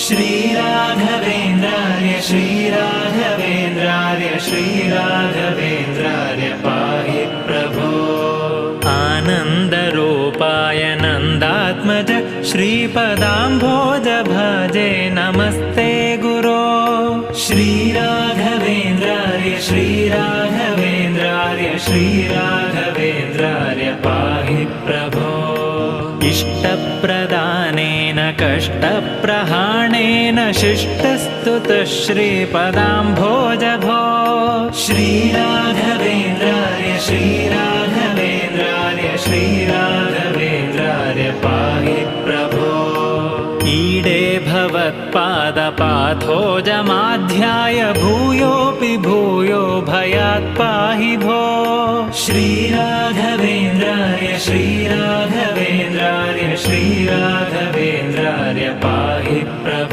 श्रीराघवेन्द्रार्य श्रीराघवेन्द्रार्य श्रीराघवेन्द्रार्य पाहि प्रभो। आनन्दरूपाय नन्दात्मज श्रीपदाम्भोज भजे नमस्ते गुरो। श्रीराघवेन्द्रार्य श्रीराघवेन्द्रार्य श्रीराघवेन्द्रार्य पाहि प्रभो। इष्टप्रदानेन कष्टप्रहाणेन शिष्टस्तुतः श्रीपदाम्भोज भो। श्रीराघवेन्द्रार्य श्रीराघवेन्द्रार्य श्रीराघवेन्द्रार्य पाहि प्रभो। ईडे भवत्पादपाथोजमाध्याय भूयोऽपि भूयो भयात् पाहि भो। श्रीराघवेन्द्रार्य श्रीराघवेन्द्रार्य श्रीराघवेन्द्रार्य पाहि प्रभो।